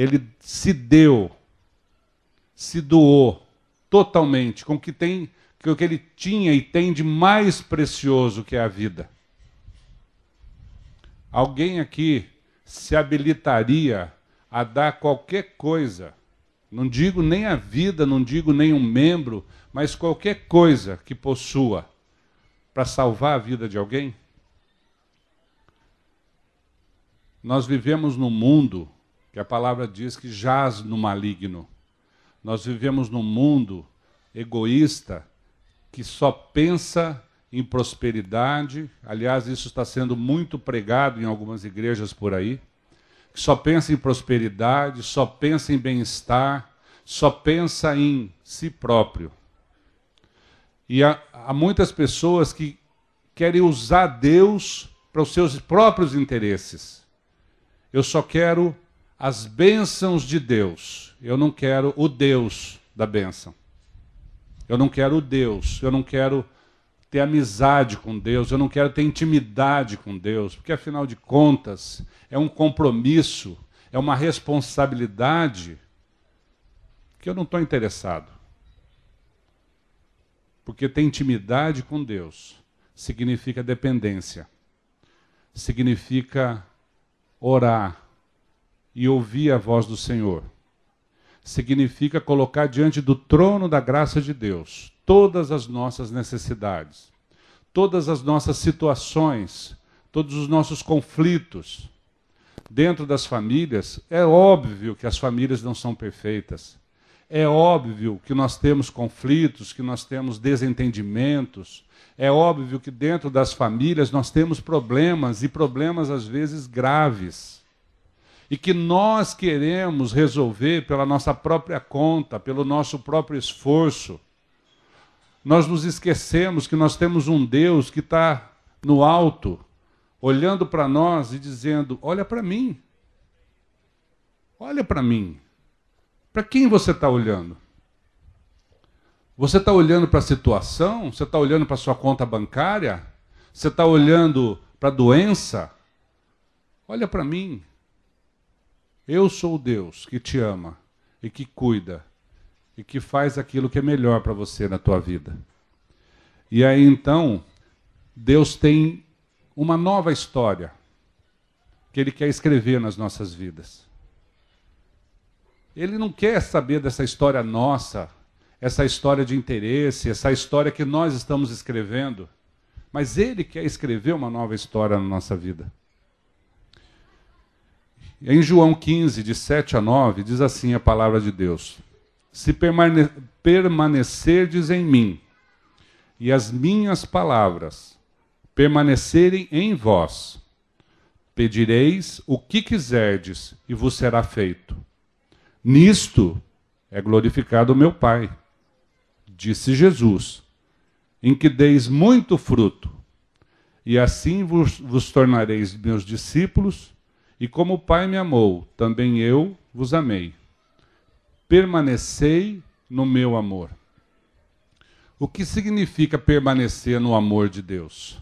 ele se deu, se doou totalmente com o que ele tinha e tem de mais precioso, que é a vida. Alguém aqui se habilitaria a dar qualquer coisa, não digo nem a vida, não digo nem um membro, mas qualquer coisa que possua, para salvar a vida de alguém? Nós vivemos num mundo que a palavra diz que jaz no maligno. Nós vivemos num mundo egoísta que só pensa em prosperidade. Aliás, isso está sendo muito pregado em algumas igrejas por aí. Que só pensa em prosperidade, só pensa em bem-estar, só pensa em si próprio. E há muitas pessoas que querem usar Deus para os seus próprios interesses. Eu só quero as bênçãos de Deus. Eu não quero o Deus da bênção. Eu não quero o Deus. Eu não quero ter amizade com Deus. Eu não quero ter intimidade com Deus. Porque, afinal de contas, é um compromisso, é uma responsabilidade que eu não estou interessado. Porque ter intimidade com Deus significa dependência. Significa orar e ouvir a voz do Senhor. Significa colocar diante do trono da graça de Deus todas as nossas necessidades, todas as nossas situações, todos os nossos conflitos. Dentro das famílias, é óbvio que as famílias não são perfeitas. É óbvio que nós temos conflitos, que nós temos desentendimentos. É óbvio que dentro das famílias nós temos problemas, e problemas às vezes graves. E que nós queremos resolver pela nossa própria conta, pelo nosso próprio esforço. Nós nos esquecemos que nós temos um Deus que está no alto, olhando para nós e dizendo: olha para mim. Olha para mim. Para quem você está olhando? Você está olhando para a situação? Você está olhando para a sua conta bancária? Você está olhando para a doença? Olha para mim. Eu sou o Deus que te ama e que cuida e que faz aquilo que é melhor para você na tua vida. E aí então, Deus tem uma nova história que Ele quer escrever nas nossas vidas. Ele não quer saber dessa história nossa, essa história de interesse, essa história que nós estamos escrevendo, mas Ele quer escrever uma nova história na nossa vida. Em João 15, de 7 a 9, diz assim a palavra de Deus: se permanecerdes em mim, e as minhas palavras permanecerem em vós, pedireis o que quiserdes, e vos será feito. Nisto é glorificado o meu Pai, disse Jesus, em que deis muito fruto, e assim vos tornareis meus discípulos, e como o Pai me amou, também eu vos amei. Permanecei no meu amor. O que significa permanecer no amor de Deus?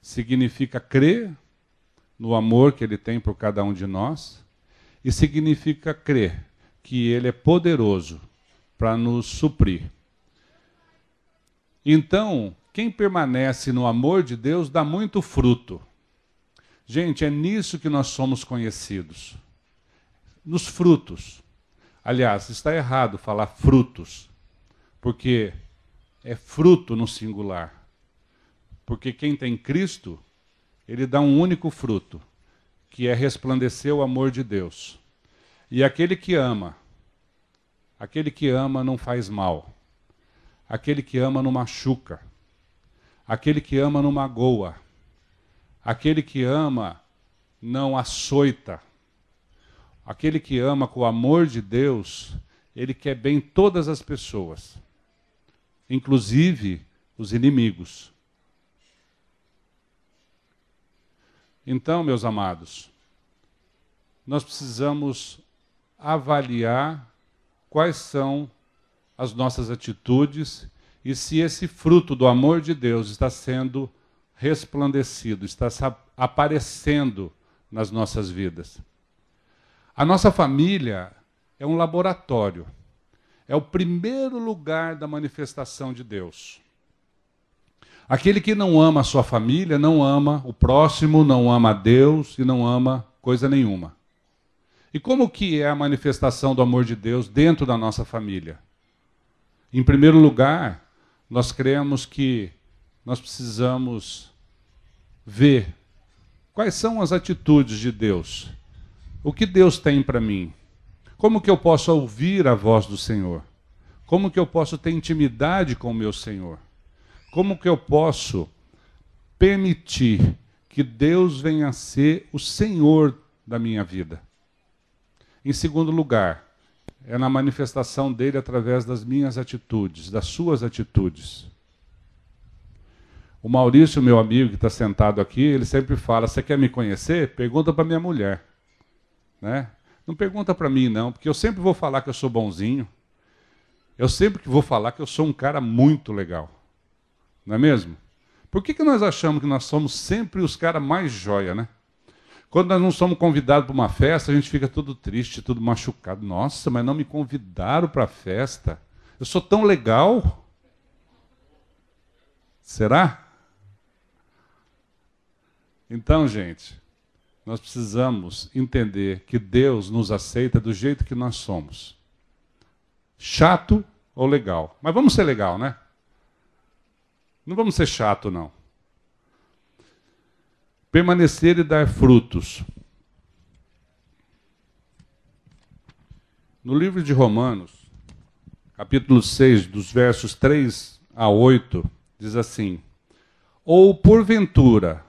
Significa crer no amor que Ele tem por cada um de nós, e significa crer que Ele é poderoso para nos suprir. Então, quem permanece no amor de Deus dá muito fruto. Gente, é nisso que nós somos conhecidos. Nos frutos. Aliás, está errado falar frutos, porque é fruto no singular. Porque quem tem Cristo, Ele dá um único fruto, que é resplandecer o amor de Deus. E aquele que ama não faz mal. Aquele que ama não machuca. Aquele que ama não magoa. Aquele que ama não açoita. Aquele que ama com o amor de Deus, ele quer bem todas as pessoas, inclusive os inimigos. Então, meus amados, nós precisamos avaliar quais são as nossas atitudes e se esse fruto do amor de Deus está sendo resplandecido, está aparecendo nas nossas vidas. A nossa família é um laboratório. É o primeiro lugar da manifestação de Deus. Aquele que não ama a sua família, não ama o próximo, não ama a Deus e não ama coisa nenhuma. E como que é a manifestação do amor de Deus dentro da nossa família? Em primeiro lugar, nós cremos que nós precisamos ver quais são as atitudes de Deus. O que Deus tem para mim? Como que eu posso ouvir a voz do Senhor? Como que eu posso ter intimidade com o meu Senhor? Como que eu posso permitir que Deus venha a ser o Senhor da minha vida? Em segundo lugar, é na manifestação dele através das minhas atitudes, das suas atitudes. O Maurício, meu amigo que está sentado aqui, ele sempre fala, você quer me conhecer? Pergunta para minha mulher. Né? Não pergunta para mim não, porque eu sempre vou falar que eu sou bonzinho. Eu sempre vou falar que eu sou um cara muito legal. Não é mesmo? Por que nós achamos que nós somos sempre os caras mais joia, né? Quando nós não somos convidados para uma festa, a gente fica tudo triste, tudo machucado. Nossa, mas não me convidaram para a festa. Eu sou tão legal. Será? Então, gente, nós precisamos entender que Deus nos aceita do jeito que nós somos. Chato ou legal? Mas vamos ser legal, né? Não vamos ser chato, não. Permanecer e dar frutos. No livro de Romanos, capítulo 6, dos versos 3 a 8, diz assim: ou porventura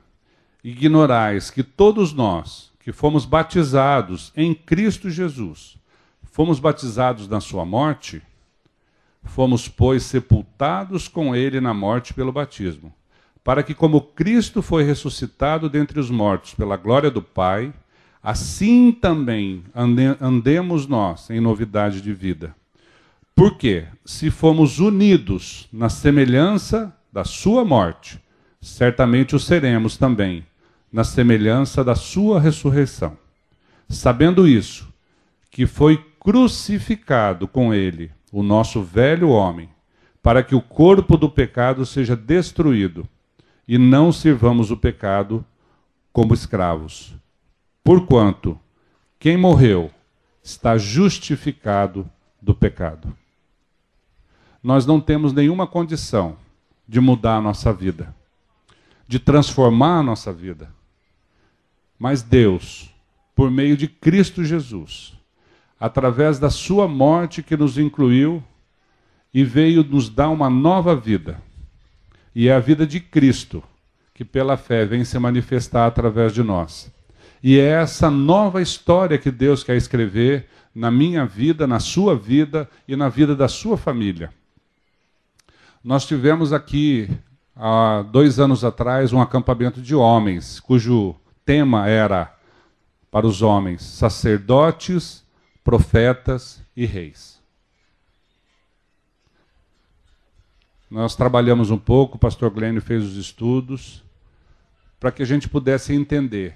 ignorais que todos nós, que fomos batizados em Cristo Jesus, fomos batizados na sua morte? Fomos, pois, sepultados com ele na morte pelo batismo, para que, como Cristo foi ressuscitado dentre os mortos pela glória do Pai, assim também andemos nós em novidade de vida. Porque, se fomos unidos na semelhança da sua morte, certamente o seremos também na semelhança da sua ressurreição. Sabendo isso, que foi crucificado com ele o nosso velho homem, para que o corpo do pecado seja destruído, e não sirvamos o pecado como escravos. Porquanto, quem morreu está justificado do pecado. Nós não temos nenhuma condição de mudar a nossa vida, de transformar a nossa vida. Mas Deus, por meio de Cristo Jesus, através da sua morte que nos incluiu e veio nos dar uma nova vida. E é a vida de Cristo que pela fé vem se manifestar através de nós. E é essa nova história que Deus quer escrever na minha vida, na sua vida e na vida da sua família. Nós tivemos aqui, há 2 anos atrás, um acampamento de homens, cujo tema era, para os homens, sacerdotes, profetas e reis. Nós trabalhamos um pouco, o pastor Glênio fez os estudos, para que a gente pudesse entender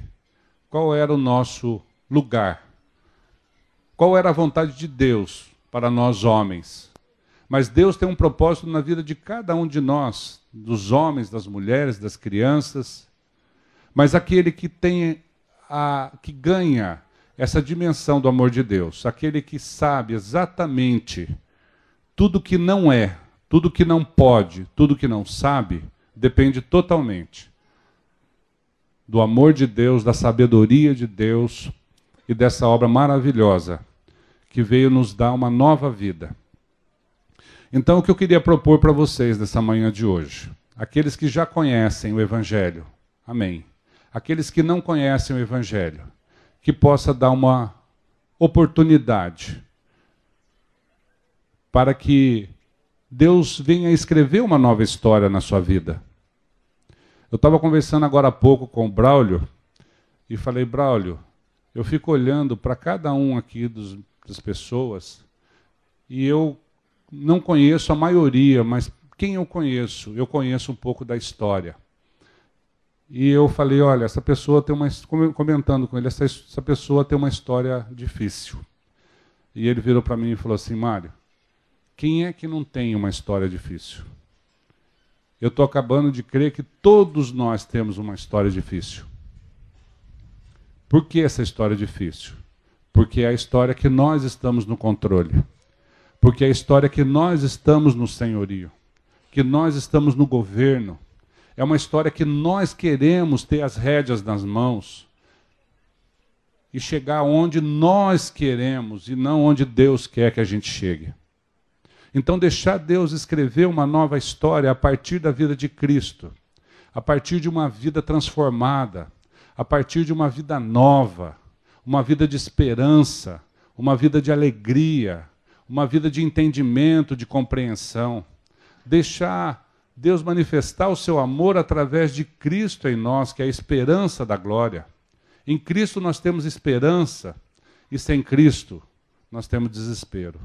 qual era o nosso lugar, qual era a vontade de Deus para nós homens. Mas Deus tem um propósito na vida de cada um de nós, dos homens, das mulheres, das crianças. Mas aquele que que ganha essa dimensão do amor de Deus, aquele que sabe exatamente tudo que não é, tudo que não pode, tudo que não sabe, depende totalmente do amor de Deus, da sabedoria de Deus e dessa obra maravilhosa que veio nos dar uma nova vida. Então, o que eu queria propor para vocês nessa manhã de hoje, aqueles que já conhecem o Evangelho, amém. Aqueles que não conhecem o Evangelho, que possa dar uma oportunidade para que Deus venha escrever uma nova história na sua vida. Eu estava conversando agora há pouco com o Braulio e falei, Braulio, eu fico olhando para cada um aqui das pessoas e eu não conheço a maioria, mas quem eu conheço um pouco da história. E eu falei, olha, essa pessoa tem comentando com ele, essa pessoa tem uma história difícil. E ele virou para mim e falou assim, Mário, quem é que não tem uma história difícil? Eu estou acabando de crer que todos nós temos uma história difícil. Por que essa história é difícil? Porque é a história que nós estamos no controle. Porque é a história que nós estamos no senhorio. Que nós estamos no governo. É uma história que nós queremos ter as rédeas nas mãos e chegar onde nós queremos e não onde Deus quer que a gente chegue. Então, deixar Deus escrever uma nova história a partir da vida de Cristo, a partir de uma vida transformada, a partir de uma vida nova, uma vida de esperança, uma vida de alegria, uma vida de entendimento, de compreensão. Deixar Deus manifestar o seu amor através de Cristo em nós, que é a esperança da glória. Em Cristo nós temos esperança, e sem Cristo nós temos desespero.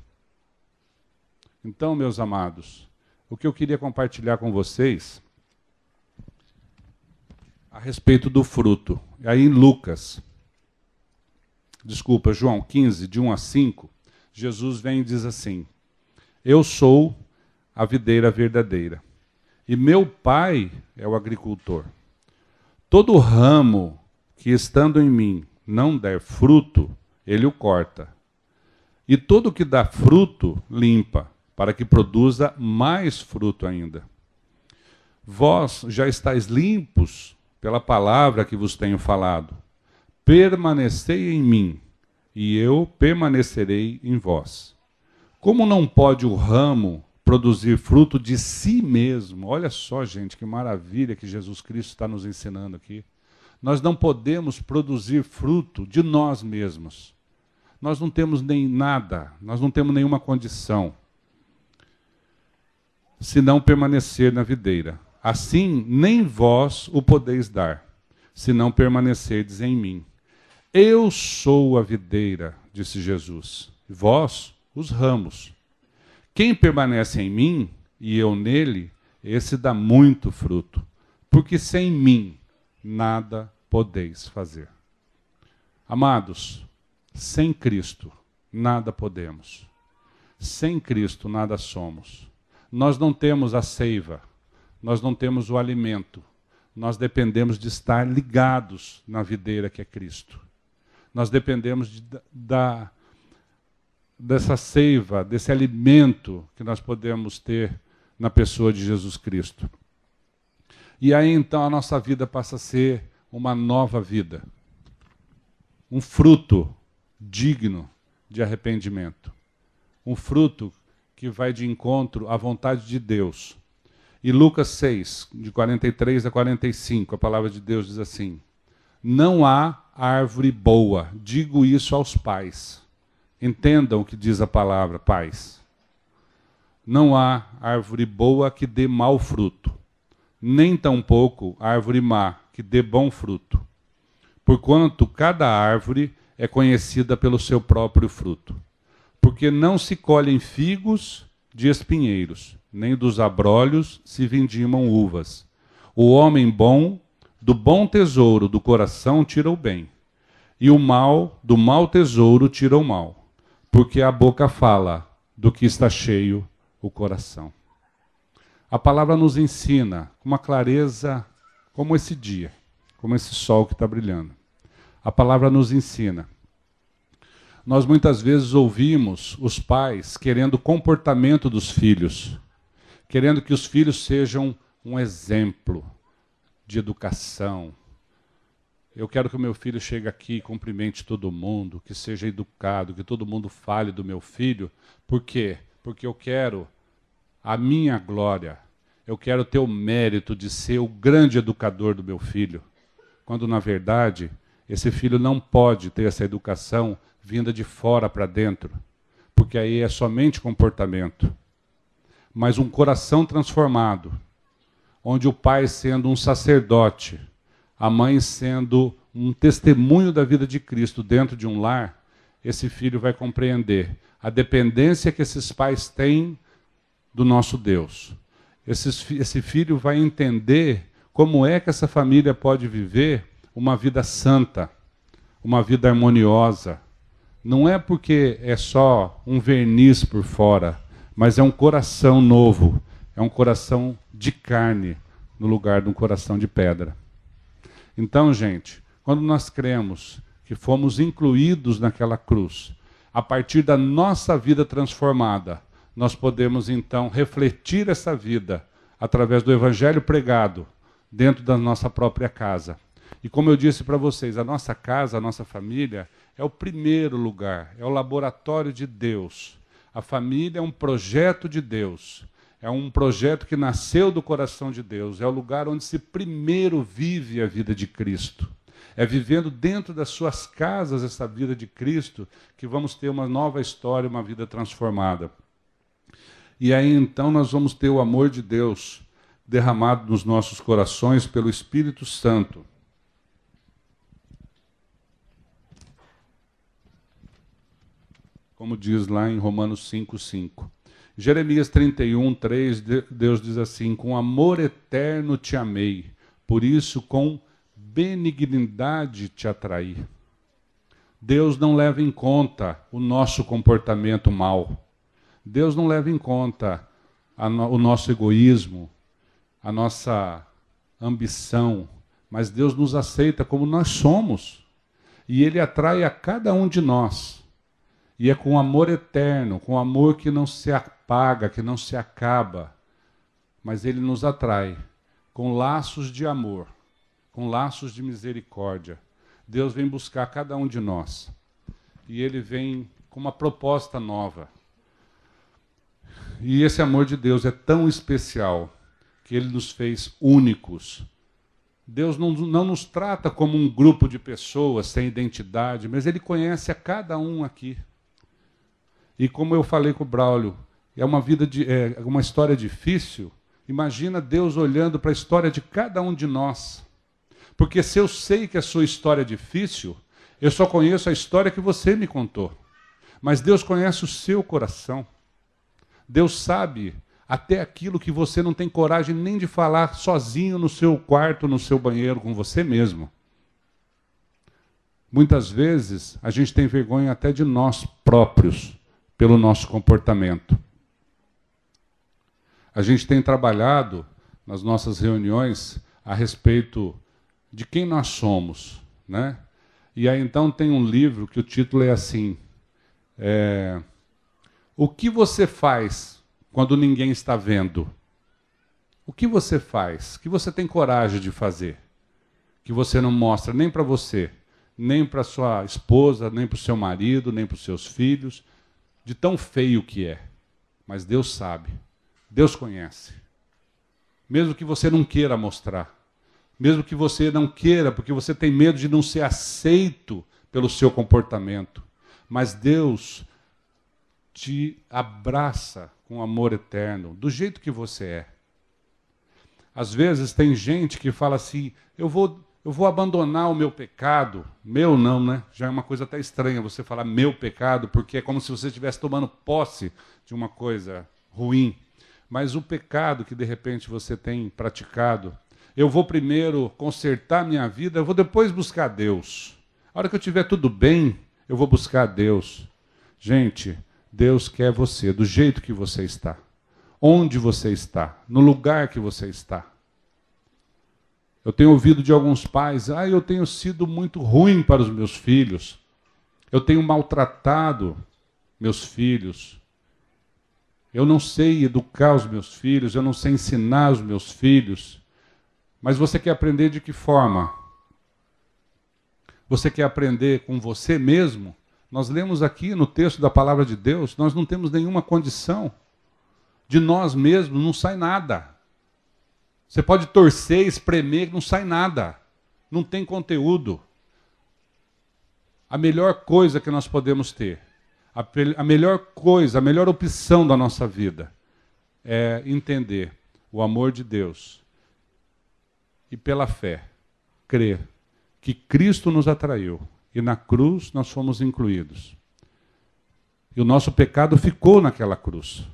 Então, meus amados, o que eu queria compartilhar com vocês a respeito do fruto. Aí em João 15, de 1 a 5, Jesus vem e diz assim, eu sou a videira verdadeira, e meu Pai é o agricultor. Todo ramo que estando em mim não der fruto, ele o corta. E todo que dá fruto, limpa, para que produza mais fruto ainda. Vós já estáis limpos pela palavra que vos tenho falado. Permanecei em mim, e eu permanecerei em vós. Como não pode o ramo produzir fruto de si mesmo? Olha só, gente, que maravilha que Jesus Cristo está nos ensinando aqui. Nós não podemos produzir fruto de nós mesmos. Nós não temos nem nada, nós não temos nenhuma condição, se não permanecer na videira. Assim, nem vós o podeis dar, se não permanecerdes em mim. Eu sou a videira, disse Jesus, vós os ramos. Quem permanece em mim, e eu nele, esse dá muito fruto, porque sem mim nada podeis fazer. Amados, sem Cristo nada podemos. Sem Cristo nada somos. Nós não temos a seiva, nós não temos o alimento. Nós dependemos de estar ligados na videira que é Cristo. Nós dependemos dessa seiva, desse alimento que nós podemos ter na pessoa de Jesus Cristo. E aí então a nossa vida passa a ser uma nova vida. Um fruto digno de arrependimento. Um fruto que vai de encontro à vontade de Deus. E Lucas 6, de 43 a 45, a palavra de Deus diz assim, não há árvore boa, digo isso aos pais. Entendam o que diz a palavra, pais. Não há árvore boa que dê mau fruto, nem tampouco árvore má que dê bom fruto. Porquanto cada árvore é conhecida pelo seu próprio fruto. Porque não se colhem figos de espinheiros, nem dos abrolhos se vindimam uvas. O homem bom, do bom tesouro do coração tira o bem, e o mal, do mau tesouro tira o mal, porque a boca fala do que está cheio o coração. A palavra nos ensina com uma clareza como esse dia, como esse sol que está brilhando. A palavra nos ensina. Nós muitas vezes ouvimos os pais querendo o comportamento dos filhos, querendo que os filhos sejam um exemplo de educação. Eu quero que o meu filho chegue aqui e cumprimente todo mundo, que seja educado, que todo mundo fale do meu filho. Por quê? Porque eu quero a minha glória. Eu quero ter o mérito de ser o grande educador do meu filho. Quando, na verdade, esse filho não pode ter essa educação vinda de fora para dentro, porque aí é somente comportamento. Mas um coração transformado, onde o pai sendo um sacerdote, a mãe sendo um testemunho da vida de Cristo dentro de um lar, esse filho vai compreender a dependência que esses pais têm do nosso Deus. Esse filho vai entender como é que essa família pode viver uma vida santa, uma vida harmoniosa. Não é porque é só um verniz por fora, mas é um coração novo, é um coração de carne, no lugar de um coração de pedra. Então, gente, quando nós cremos que fomos incluídos naquela cruz, a partir da nossa vida transformada, nós podemos então refletir essa vida através do evangelho pregado dentro da nossa própria casa. E como eu disse para vocês, a nossa casa, a nossa família, é o primeiro lugar, é o laboratório de Deus. A família é um projeto de Deus, é um projeto que nasceu do coração de Deus, é o lugar onde se primeiro vive a vida de Cristo. É vivendo dentro das suas casas essa vida de Cristo que vamos ter uma nova história, uma vida transformada. E aí então nós vamos ter o amor de Deus derramado nos nossos corações pelo Espírito Santo. Como diz lá em Romanos 5:5. Jeremias 31:3, Deus diz assim: com amor eterno te amei, por isso com benignidade te atraí. Deus não leva em conta o nosso comportamento mau. Deus não leva em conta o nosso egoísmo, a nossa ambição, mas Deus nos aceita como nós somos. E Ele atrai a cada um de nós. E é com amor eterno, com amor que não se apaga, que não se acaba. Mas Ele nos atrai com laços de amor, com laços de misericórdia. Deus vem buscar cada um de nós. E Ele vem com uma proposta nova. E esse amor de Deus é tão especial que Ele nos fez únicos. Deus não nos trata como um grupo de pessoas sem identidade, mas Ele conhece a cada um aqui. E como eu falei com o Braulio, é uma história difícil. Imagina Deus olhando para a história de cada um de nós. Porque se eu sei que a sua história é difícil, eu só conheço a história que você me contou. Mas Deus conhece o seu coração. Deus sabe até aquilo que você não tem coragem nem de falar sozinho no seu quarto, no seu banheiro, com você mesmo. Muitas vezes a gente tem vergonha até de nós próprios, pelo nosso comportamento. A gente tem trabalhado nas nossas reuniões a respeito de quem nós somos, né? E aí então tem um livro que o título é assim, o que você faz quando ninguém está vendo? O que você faz? O que você tem coragem de fazer? Que você não mostra nem para você, nem para sua esposa, nem para o seu marido, nem para os seus filhos, de tão feio que é. Mas Deus sabe, Deus conhece. Mesmo que você não queira mostrar, mesmo que você não queira, porque você tem medo de não ser aceito pelo seu comportamento, mas Deus te abraça com amor eterno, do jeito que você é. Às vezes tem gente que fala assim, eu vou abandonar o meu pecado. Meu não, né? Já é uma coisa até estranha você falar meu pecado, porque é como se você estivesse tomando posse de uma coisa ruim. Mas o pecado que de repente você tem praticado, eu vou primeiro consertar minha vida, eu vou depois buscar Deus. A hora que eu tiver tudo bem, eu vou buscar Deus. Gente, Deus quer você do jeito que você está. Onde você está, no lugar que você está. Eu tenho ouvido de alguns pais, eu tenho sido muito ruim para os meus filhos. Eu tenho maltratado meus filhos. Eu não sei educar os meus filhos, eu não sei ensinar os meus filhos. Mas você quer aprender de que forma? Você quer aprender com você mesmo? Nós lemos aqui no texto da palavra de Deus, nós não temos nenhuma condição. De nós mesmos não sai nada. Você pode torcer, espremer, não sai nada. Não tem conteúdo. A melhor coisa que nós podemos ter, a melhor coisa, a melhor opção da nossa vida é entender o amor de Deus e pela fé, crer que Cristo nos atraiu e na cruz nós fomos incluídos. E o nosso pecado ficou naquela cruz.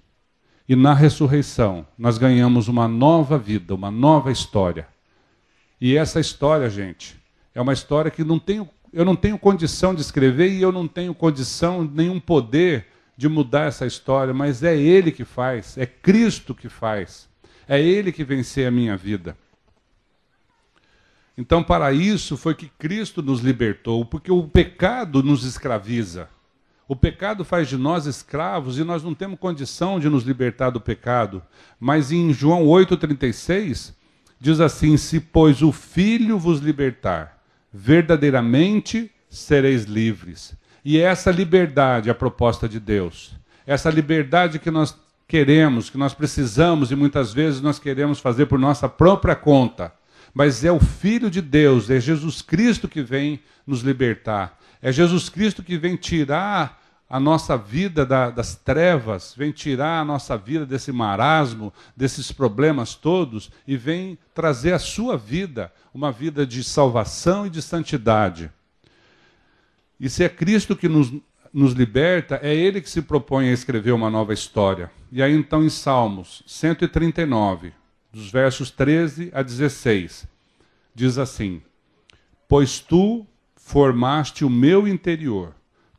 E na ressurreição, nós ganhamos uma nova vida, uma nova história. E essa história, gente, é uma história que eu não tenho condição de escrever e eu não tenho condição, nenhum poder de mudar essa história, mas é Ele que faz, é Cristo que faz, é Ele que venceu a minha vida. Então, para isso foi que Cristo nos libertou, porque o pecado nos escraviza. O pecado faz de nós escravos e nós não temos condição de nos libertar do pecado. Mas em João 8,36, diz assim: se, pois, o Filho vos libertar, verdadeiramente sereis livres. E é essa liberdade a proposta de Deus. Essa liberdade que nós queremos, que nós precisamos e muitas vezes nós queremos fazer por nossa própria conta. Mas é o Filho de Deus, é Jesus Cristo que vem nos libertar. É Jesus Cristo que vem tirar a nossa vida das trevas, vem tirar a nossa vida desse marasmo, desses problemas todos, e vem trazer a sua vida, uma vida de salvação e de santidade. E se é Cristo que nos liberta, é Ele que se propõe a escrever uma nova história. E aí então em Salmos 139, dos versos 13 a 16, diz assim: pois tu formaste o meu interior,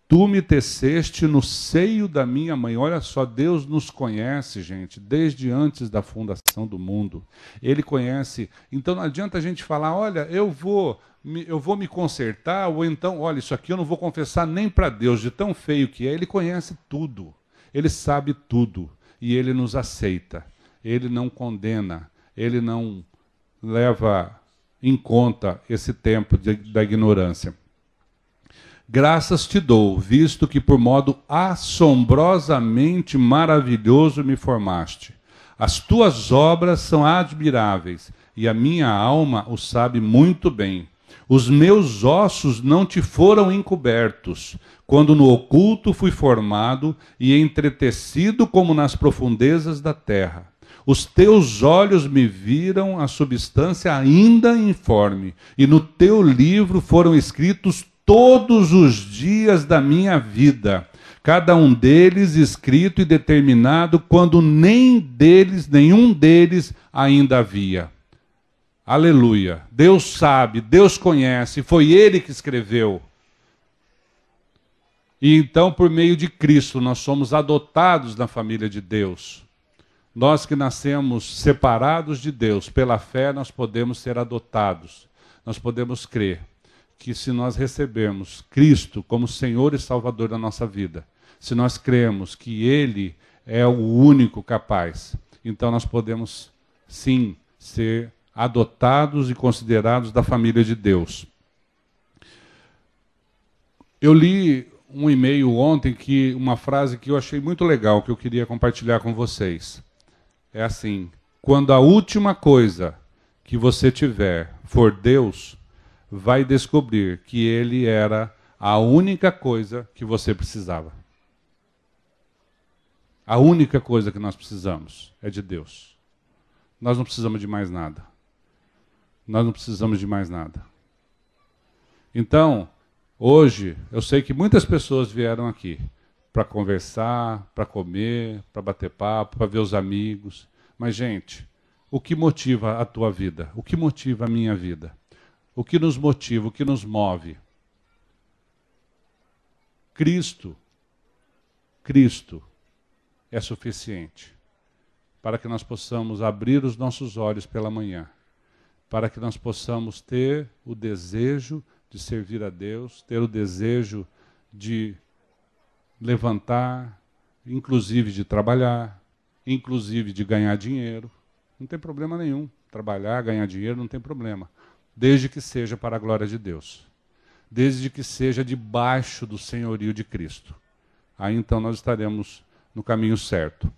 tu me teceste no seio da minha mãe. Olha só, Deus nos conhece, gente, desde antes da fundação do mundo. Ele conhece. Então não adianta a gente falar: olha, eu vou me consertar, ou então, olha, isso aqui eu não vou confessar nem para Deus, de tão feio que é. Ele conhece tudo, Ele sabe tudo, e Ele nos aceita. Ele não condena, Ele não leva em conta esse tempo da ignorância. Graças te dou, visto que por modo assombrosamente maravilhoso me formaste. As tuas obras são admiráveis, e a minha alma o sabe muito bem. Os meus ossos não te foram encobertos, quando no oculto fui formado e entretecido como nas profundezas da terra. Os teus olhos me viram a substância ainda informe, e no teu livro foram escritos todos os dias da minha vida, cada um deles escrito e determinado, quando nenhum deles ainda havia. Aleluia! Deus sabe, Deus conhece, foi Ele que escreveu. E então, por meio de Cristo, nós somos adotados na família de Deus. Nós que nascemos separados de Deus, pela fé nós podemos ser adotados. Nós podemos crer que se nós recebermos Cristo como Senhor e Salvador da nossa vida, se nós cremos que Ele é o único capaz, então nós podemos, sim, ser adotados e considerados da família de Deus. Eu li um e-mail ontem, uma frase que eu achei muito legal, que eu queria compartilhar com vocês. É assim: quando a última coisa que você tiver for Deus, vai descobrir que Ele era a única coisa que você precisava. A única coisa que nós precisamos é de Deus. Nós não precisamos de mais nada. Nós não precisamos de mais nada. Então, hoje, eu sei que muitas pessoas vieram aqui para conversar, para comer, para bater papo, para ver os amigos. Mas, gente, o que motiva a tua vida? O que motiva a minha vida? O que nos motiva, o que nos move? Cristo é suficiente para que nós possamos abrir os nossos olhos pela manhã, para que nós possamos ter o desejo de servir a Deus, ter o desejo de levantar, inclusive de trabalhar, inclusive de ganhar dinheiro. Não tem problema nenhum. Trabalhar, ganhar dinheiro, não tem problema. Desde que seja para a glória de Deus. Desde que seja debaixo do senhorio de Cristo. Aí então nós estaremos no caminho certo.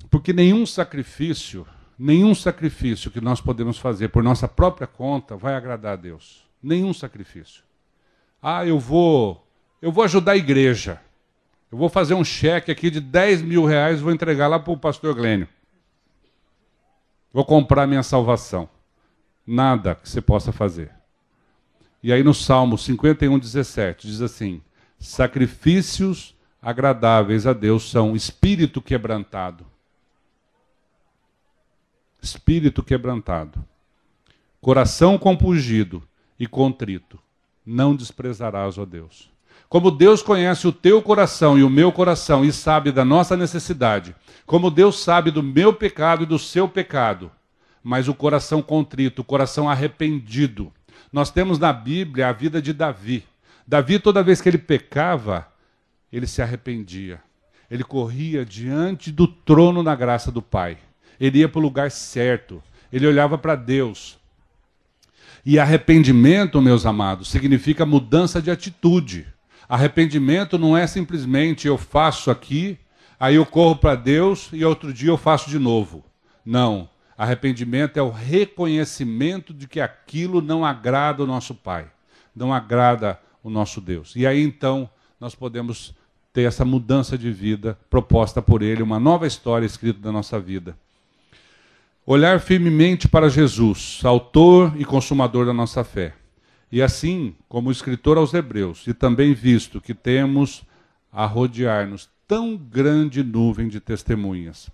Porque nenhum sacrifício que nós podemos fazer por nossa própria conta vai agradar a Deus. Nenhum sacrifício. Ah, eu vou ajudar a igreja. Eu vou fazer um cheque aqui de 10 mil reais e vou entregar lá para o pastor Glênio. Vou comprar minha salvação. Nada que você possa fazer. E aí no Salmo 51:17 diz assim: sacrifícios agradáveis a Deus são espírito quebrantado. Espírito quebrantado. coração compungido e contrito, não desprezarás, ó Deus. Como Deus conhece o teu coração e o meu coração e sabe da nossa necessidade, como Deus sabe do meu pecado e do seu pecado, mas o coração contrito, o coração arrependido. Nós temos na Bíblia a vida de Davi. Davi, toda vez que ele pecava, ele se arrependia. Ele corria diante do trono da graça do Pai. Ele ia para o lugar certo. Ele olhava para Deus. E arrependimento, meus amados, significa mudança de atitude. Arrependimento não é simplesmente eu faço aqui, aí eu corro para Deus e outro dia eu faço de novo. Não. Arrependimento é o reconhecimento de que aquilo não agrada o nosso Pai, não agrada o nosso Deus. E aí então nós podemos ter essa mudança de vida proposta por Ele, uma nova história escrita da nossa vida. Olhar firmemente para Jesus, autor e consumador da nossa fé. E assim, como o escritor aos Hebreus, e também visto que temos a rodear-nos tão grande nuvem de testemunhas,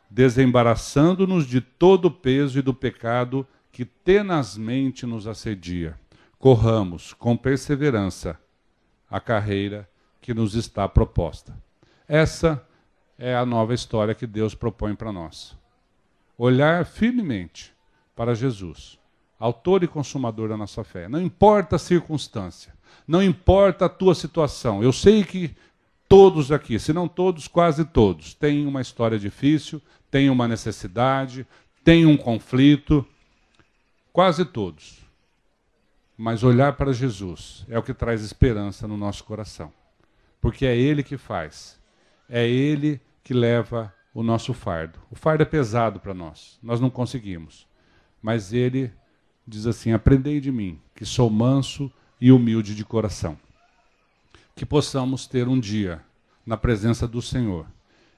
desembaraçando-nos de todo o peso e do pecado que tenazmente nos assedia, corramos com perseverança a carreira que nos está proposta. Essa é a nova história que Deus propõe para nós. Olhar firmemente para Jesus, autor e consumador da nossa fé. Não importa a circunstância, não importa a tua situação. Eu sei que todos aqui, se não todos, quase todos, têm uma história difícil, têm uma necessidade, têm um conflito, quase todos. Mas olhar para Jesus é o que traz esperança no nosso coração. Porque é Ele que faz, é Ele que leva o nosso fardo. O fardo é pesado para nós, nós não conseguimos. Mas Ele diz assim, aprendei de mim, que sou manso e humilde de coração. Que possamos ter um dia na presença do Senhor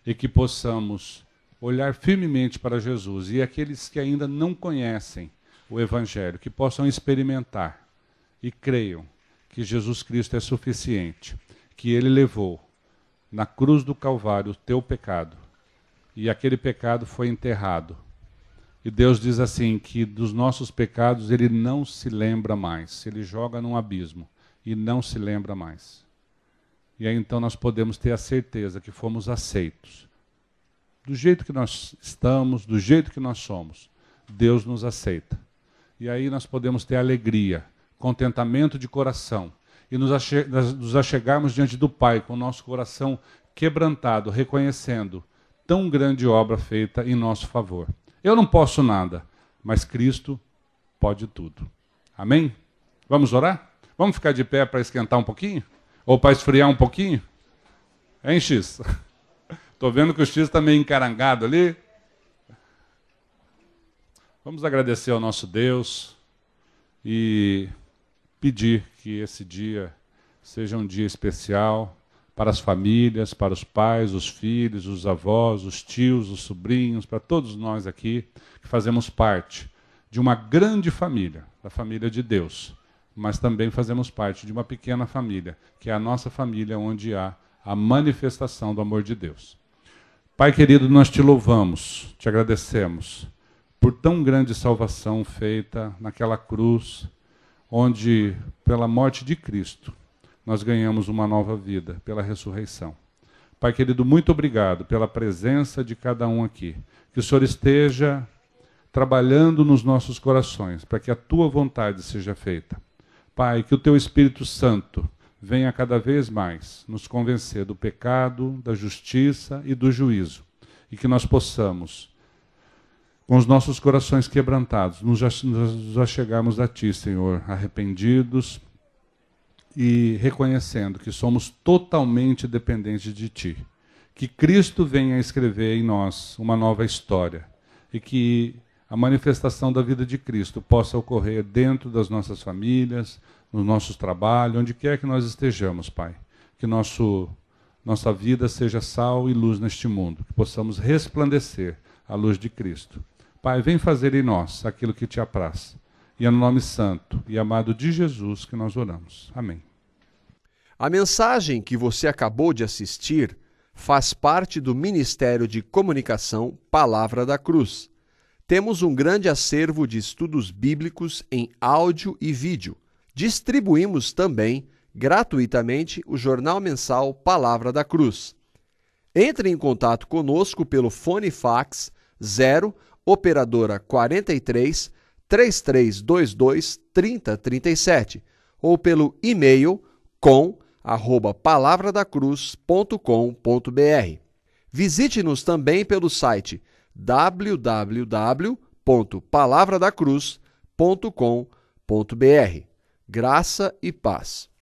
e que possamos olhar firmemente para Jesus e aqueles que ainda não conhecem o Evangelho, que possam experimentar e creiam que Jesus Cristo é suficiente, que Ele levou na cruz do Calvário o teu pecado e aquele pecado foi enterrado. E Deus diz assim, que dos nossos pecados Ele não se lembra mais, Ele joga num abismo e não se lembra mais. E aí então nós podemos ter a certeza que fomos aceitos. Do jeito que nós estamos, do jeito que nós somos, Deus nos aceita. E aí nós podemos ter alegria, contentamento de coração, e nos achegarmos diante do Pai com o nosso coração quebrantado, reconhecendo tão grande obra feita em nosso favor. Eu não posso nada, mas Cristo pode tudo. Amém? Vamos orar? Vamos ficar de pé para esquentar um pouquinho? Ou para esfriar um pouquinho? Hein, X? Estou vendo que o X está meio encarangado ali. Vamos agradecer ao nosso Deus e pedir que esse dia seja um dia especial para as famílias, para os pais, os filhos, os avós, os tios, os sobrinhos, para todos nós aqui que fazemos parte de uma grande família, da família de Deus, mas também fazemos parte de uma pequena família, que é a nossa família, onde há a manifestação do amor de Deus. Pai querido, nós te louvamos, te agradecemos por tão grande salvação feita naquela cruz, onde, pela morte de Cristo, nós ganhamos uma nova vida, pela ressurreição. Pai querido, muito obrigado pela presença de cada um aqui. Que o Senhor esteja trabalhando nos nossos corações, para que a tua vontade seja feita. Pai, que o teu Espírito Santo venha cada vez mais nos convencer do pecado, da justiça e do juízo. E que nós possamos, com os nossos corações quebrantados, nos achegarmos a Ti, Senhor, arrependidos e reconhecendo que somos totalmente dependentes de Ti. Que Cristo venha escrever em nós uma nova história e que a manifestação da vida de Cristo possa ocorrer dentro das nossas famílias, nos nossos trabalhos, onde quer que nós estejamos, Pai. Que nossa vida seja sal e luz neste mundo, que possamos resplandecer a luz de Cristo. Pai, vem fazer em nós aquilo que te apraz. E é no nome santo e amado de Jesus que nós oramos. Amém. A mensagem que você acabou de assistir faz parte do Ministério de Comunicação Palavra da Cruz. Temos um grande acervo de estudos bíblicos em áudio e vídeo. Distribuímos também, gratuitamente, o jornal mensal Palavra da Cruz. Entre em contato conosco pelo fone fax 0 operadora 43 3322 3037 ou pelo e-mail com@palavradacruz.com.br. Visite-nos também pelo site www.palavradacruz.com.br. Graça e paz.